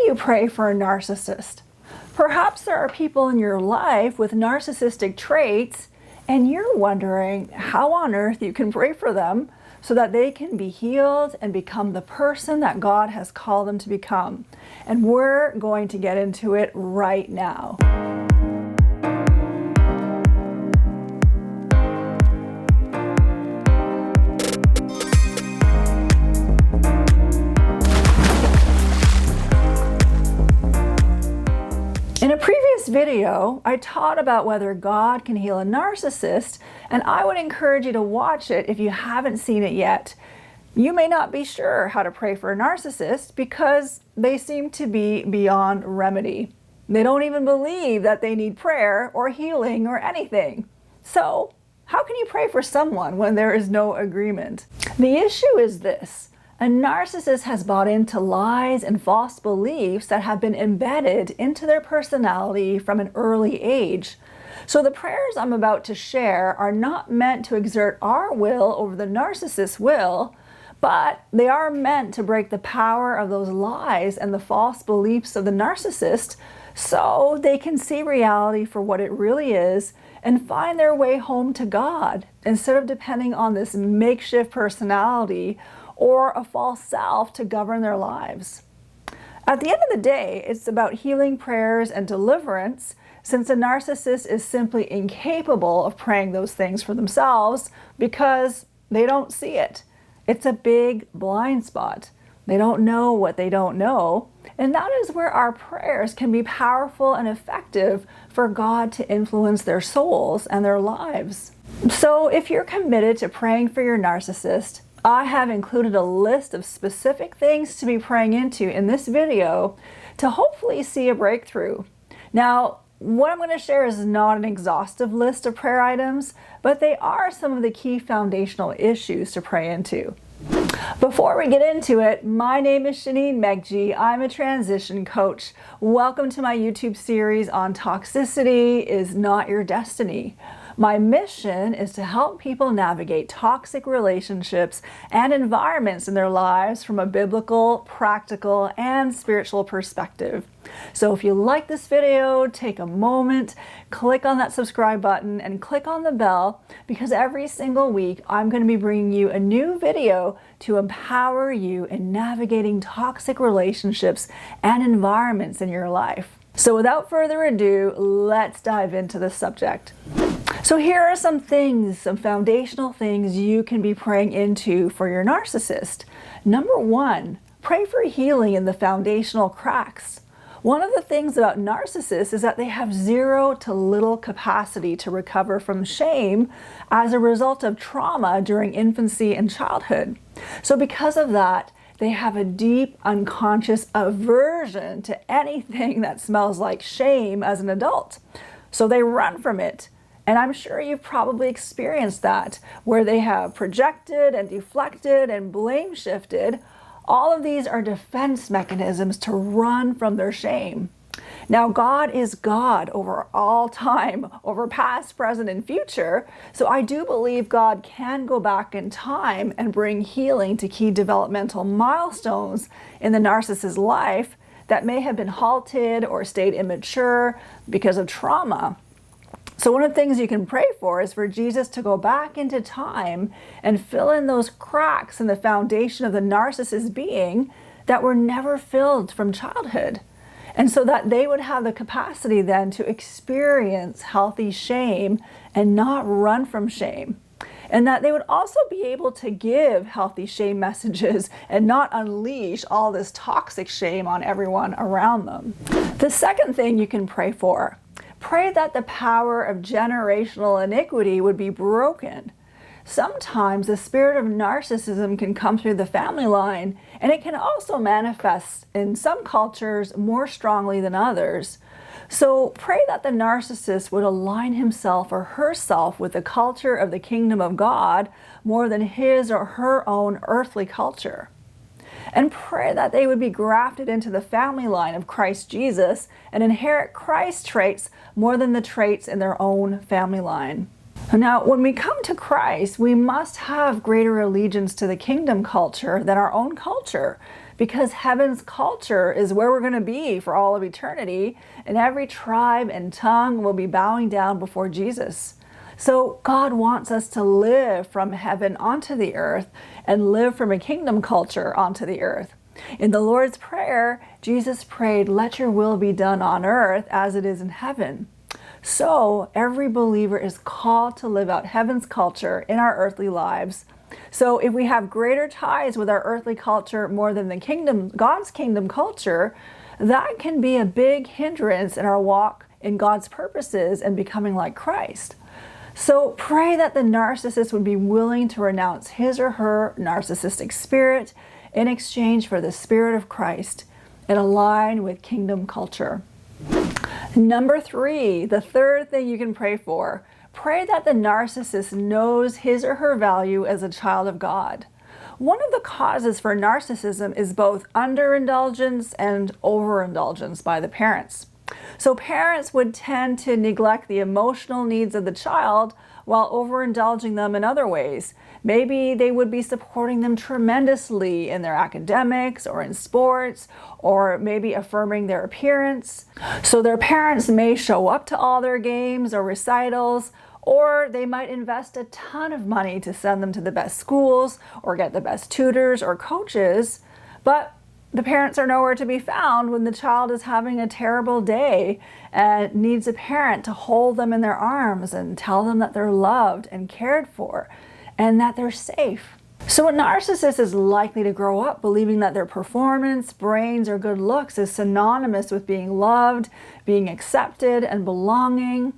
you pray for a narcissist? Perhaps there are people in your life with narcissistic traits, and you're wondering how on earth you can pray for them so that they can be healed and become the person that God has called them to become. And we're going to get into it right now. In a previous video, I taught about whether God can heal a narcissist, and I would encourage you to watch it if you haven't seen it yet. You may not be sure how to pray for a narcissist because they seem to be beyond remedy. They don't even believe that they need prayer or healing or anything. So, how can you pray for someone when there is no agreement? The issue is this. A narcissist has bought into lies and false beliefs that have been embedded into their personality from an early age. So the prayers I'm about to share are not meant to exert our will over the narcissist's will, but they are meant to break the power of those lies and the false beliefs of the narcissist so they can see reality for what it really is and find their way home to God instead of depending on this makeshift personality or a false self to govern their lives. At the end of the day, it's about healing prayers and deliverance, since a narcissist is simply incapable of praying those things for themselves because they don't see it. It's a big blind spot. They don't know what they don't know, and that is where our prayers can be powerful and effective for God to influence their souls and their lives. So if you're committed to praying for your narcissist, I have included a list of specific things to be praying into in this video to hopefully see a breakthrough. Now, what I'm going to share is not an exhaustive list of prayer items, but they are some of the key foundational issues to pray into. Before we get into it, my name is Shaneen Megji. I'm a transition coach. Welcome to my YouTube series on Toxicity is Not Your Destiny. My mission is to help people navigate toxic relationships and environments in their lives from a biblical, practical, and spiritual perspective. So if you like this video, take a moment, click on that subscribe button, and click on the bell, because every single week I'm going to be bringing you a new video to empower you in navigating toxic relationships and environments in your life. So without further ado, let's dive into the subject. So here are some things, some foundational things you can be praying into for your narcissist. Number one, pray for healing in the foundational cracks. One of the things about narcissists is that they have zero to little capacity to recover from shame as a result of trauma during infancy and childhood. So because of that, they have a deep unconscious aversion to anything that smells like shame as an adult. So they run from it. And I'm sure you've probably experienced that, where they have projected and deflected and blame shifted. All of these are defense mechanisms to run from their shame. Now, God is God over all time, over past, present, and future. So I do believe God can go back in time and bring healing to key developmental milestones in the narcissist's life that may have been halted or stayed immature because of trauma. So one of the things you can pray for is for Jesus to go back into time and fill in those cracks in the foundation of the narcissist's being that were never filled from childhood. And so that they would have the capacity then to experience healthy shame and not run from shame. And that they would also be able to give healthy shame messages and not unleash all this toxic shame on everyone around them. The second thing you can pray that the power of generational iniquity would be broken. Sometimes the spirit of narcissism can come through the family line, and it can also manifest in some cultures more strongly than others. So pray that the narcissist would align himself or herself with the culture of the kingdom of God more than his or her own earthly culture. And pray that they would be grafted into the family line of Christ Jesus and inherit Christ's traits more than the traits in their own family line. Now, when we come to Christ, we must have greater allegiance to the kingdom culture than our own culture, because heaven's culture is where we're going to be for all of eternity, and every tribe and tongue will be bowing down before Jesus. So God wants us to live from heaven onto the earth and live from a kingdom culture onto the earth. In the Lord's Prayer, Jesus prayed, "Let your will be done on earth as it is in heaven." So every believer is called to live out heaven's culture in our earthly lives. So if we have greater ties with our earthly culture more than God's kingdom culture, that can be a big hindrance in our walk in God's purposes and becoming like Christ. So pray that the narcissist would be willing to renounce his or her narcissistic spirit in exchange for the Spirit of Christ and align with kingdom culture. Number 3, the third thing you can pray for. Pray that the narcissist knows his or her value as a child of God. One of the causes for narcissism is both underindulgence and overindulgence by the parents. So parents would tend to neglect the emotional needs of the child while overindulging them in other ways. Maybe they would be supporting them tremendously in their academics or in sports, or maybe affirming their appearance. So their parents may show up to all their games or recitals, or they might invest a ton of money to send them to the best schools or get the best tutors or coaches, but the parents are nowhere to be found when the child is having a terrible day and needs a parent to hold them in their arms and tell them that they're loved and cared for and that they're safe. So a narcissist is likely to grow up believing that their performance, brains, or good looks is synonymous with being loved, being accepted, and belonging.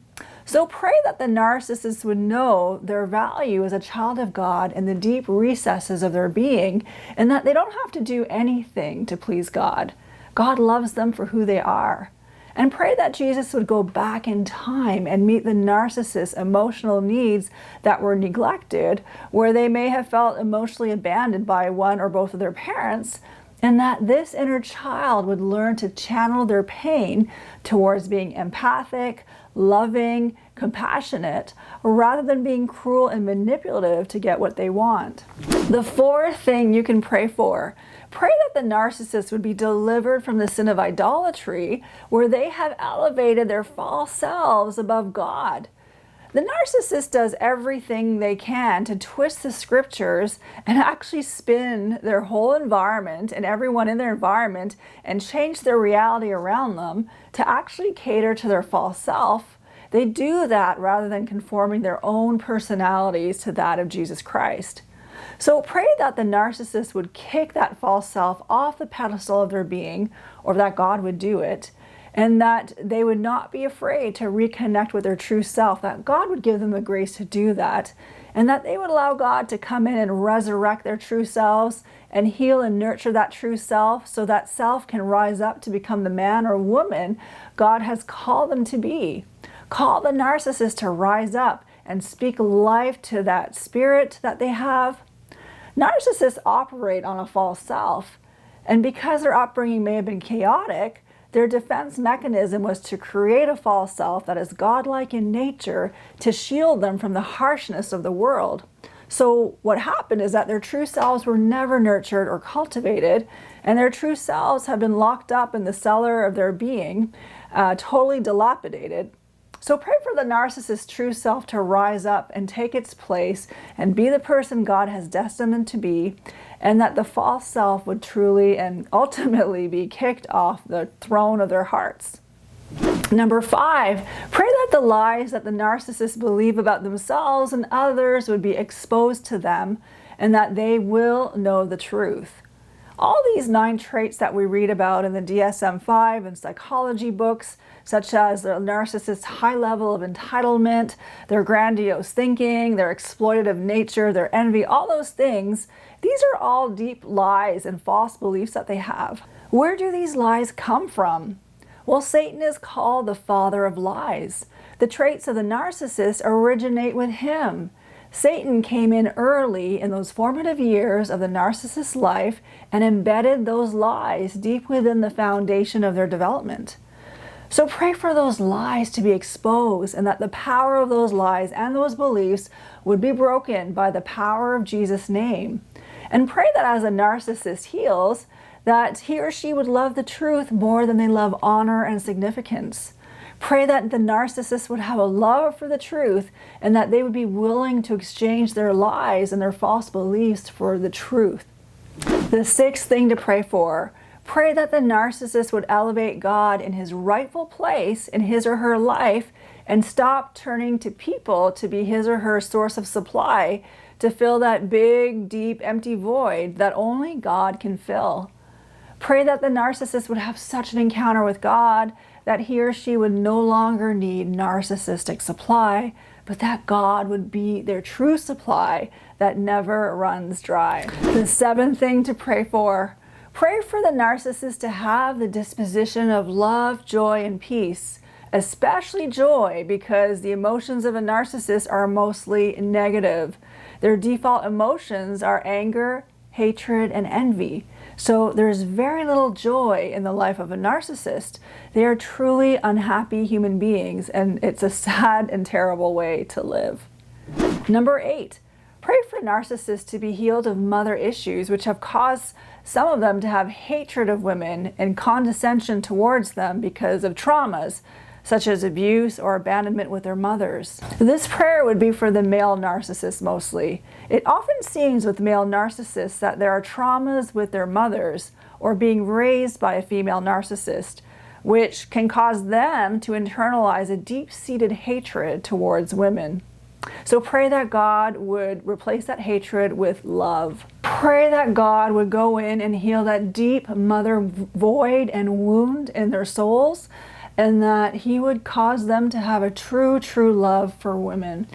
So pray that the narcissist would know their value as a child of God in the deep recesses of their being, and that they don't have to do anything to please God. God loves them for who they are. And pray that Jesus would go back in time and meet the narcissist's emotional needs that were neglected, where they may have felt emotionally abandoned by one or both of their parents, and that this inner child would learn to channel their pain towards being empathic, loving, compassionate, rather than being cruel and manipulative to get what they want. The fourth thing you can pray for, pray that the narcissist would be delivered from the sin of idolatry, where they have elevated their false selves above God. The narcissist does everything they can to twist the scriptures and actually spin their whole environment and everyone in their environment and change their reality around them to actually cater to their false self. They do that rather than conforming their own personalities to that of Jesus Christ. So pray that the narcissist would kick that false self off the pedestal of their being, or that God would do it, and that they would not be afraid to reconnect with their true self, that God would give them the grace to do that, and that they would allow God to come in and resurrect their true selves and heal and nurture that true self, so that self can rise up to become the man or woman God has called them to be. Call the narcissist to rise up and speak life to that spirit that they have. Narcissists operate on a false self, and because their upbringing may have been chaotic, their defense mechanism was to create a false self that is godlike in nature to shield them from the harshness of the world. So what happened is that their true selves were never nurtured or cultivated, and their true selves have been locked up in the cellar of their being, totally dilapidated. So pray for the narcissist's true self to rise up and take its place and be the person God has destined them to be, and that the false self would truly and ultimately be kicked off the throne of their hearts. Number 5, pray that the lies that the narcissists believe about themselves and others would be exposed to them, and that they will know the truth. All these 9 traits that we read about in the DSM-5 and psychology books, such as the narcissist's high level of entitlement, their grandiose thinking, their exploitative nature, their envy, all those things, these are all deep lies and false beliefs that they have. Where do these lies come from? Well, Satan is called the father of lies. The traits of the narcissist originate with him. Satan came in early in those formative years of the narcissist's life and embedded those lies deep within the foundation of their development. So pray for those lies to be exposed, and that the power of those lies and those beliefs would be broken by the power of Jesus' name. And pray that as a narcissist heals, that he or she would love the truth more than they love honor and significance. Pray that the narcissist would have a love for the truth and that they would be willing to exchange their lies and their false beliefs for the truth. The sixth thing to pray for, pray that the narcissist would elevate God in his rightful place in his or her life and stop turning to people to be his or her source of supply to fill that big, deep, empty void that only God can fill. Pray that the narcissist would have such an encounter with God that he or she would no longer need narcissistic supply, but that God would be their true supply that never runs dry. The seventh thing to pray for, pray for the narcissist to have the disposition of love, joy, and peace, especially joy, because the emotions of a narcissist are mostly negative. Their default emotions are anger, hatred, and envy. So there's very little joy in the life of a narcissist. They are truly unhappy human beings, and it's a sad and terrible way to live. Number 8, pray for narcissists to be healed of mother issues, which have caused some of them to have hatred of women and condescension towards them because of traumas, such as abuse or abandonment with their mothers. This prayer would be for the male narcissists mostly. It often seems with male narcissists that there are traumas with their mothers or being raised by a female narcissist, which can cause them to internalize a deep-seated hatred towards women. So pray that God would replace that hatred with love. Pray that God would go in and heal that deep mother void and wound in their souls, and that he would cause them to have a true love for women.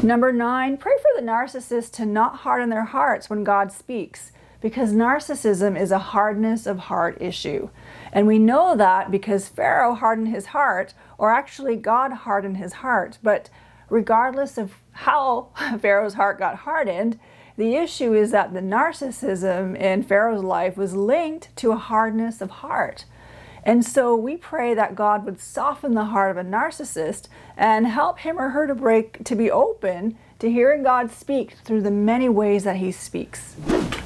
Number 9, pray for the narcissist to not harden their hearts when God speaks, because narcissism is a hardness of heart issue. And we know that because Pharaoh hardened his heart, or actually God hardened his heart. But regardless of how Pharaoh's heart got hardened, the issue is that the narcissism in Pharaoh's life was linked to a hardness of heart. And so we pray that God would soften the heart of a narcissist and help him or her to be open to hearing God speak through the many ways that he speaks.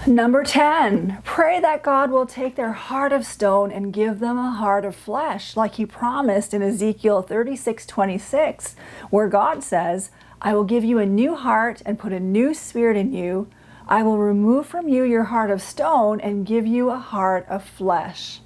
Number 10, pray that God will take their heart of stone and give them a heart of flesh, like he promised in Ezekiel 36:26, where God says, I will give you a new heart and put a new spirit in you. I will remove from you your heart of stone and give you a heart of flesh.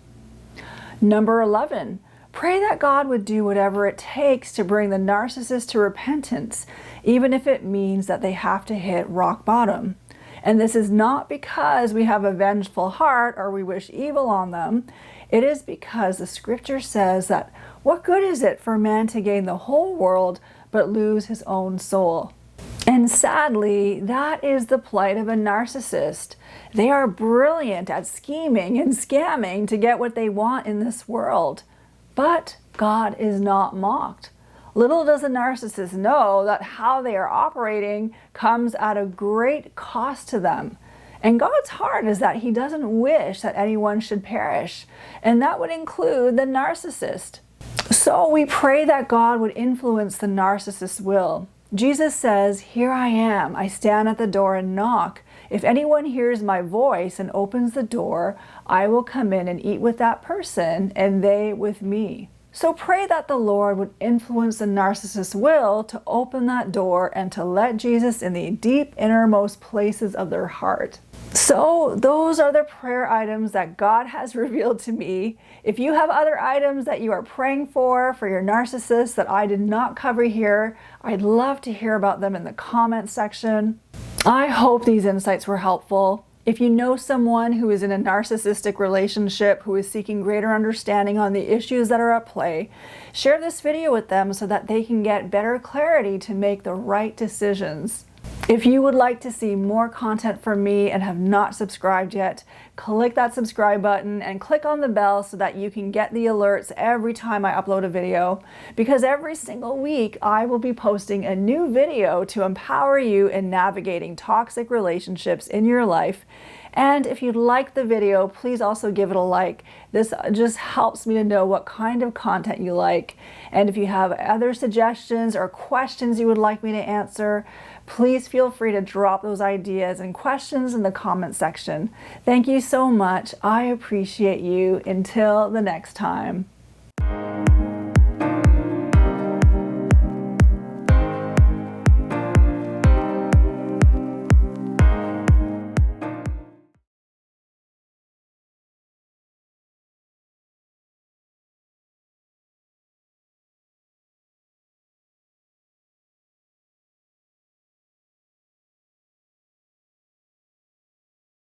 Number 11, pray that God would do whatever it takes to bring the narcissist to repentance, even if it means that they have to hit rock bottom. And this is not because we have a vengeful heart or we wish evil on them. It is because the scripture says that what good is it for man to gain the whole world but lose his own soul? And sadly, that is the plight of a narcissist. They are brilliant at scheming and scamming to get what they want in this world. But God is not mocked. Little does a narcissist know that how they are operating comes at a great cost to them. And God's heart is that he doesn't wish that anyone should perish, and that would include the narcissist. So we pray that God would influence the narcissist's will. Jesus says, here I am, I stand at the door and knock. If anyone hears my voice and opens the door, I will come in and eat with that person and they with me. So pray that the Lord would influence the narcissist's will to open that door and to let Jesus in the deep innermost places of their heart. So those are the prayer items that God has revealed to me. If you have other items that you are praying for your narcissist that I did not cover here, I'd love to hear about them in the comment section. I hope these insights were helpful. If you know someone who is in a narcissistic relationship who is seeking greater understanding on the issues that are at play, share this video with them so that they can get better clarity to make the right decisions. If you would like to see more content from me and have not subscribed yet, click that subscribe button and click on the bell so that you can get the alerts every time I upload a video, because every single week I will be posting a new video to empower you in navigating toxic relationships in your life And if you like the video, please also give it a like. This just helps me to know what kind of content you like. And if you have other suggestions or questions you would like me to answer, please feel free to drop those ideas and questions in the comment section. Thank you so much. I appreciate you. Until the next time.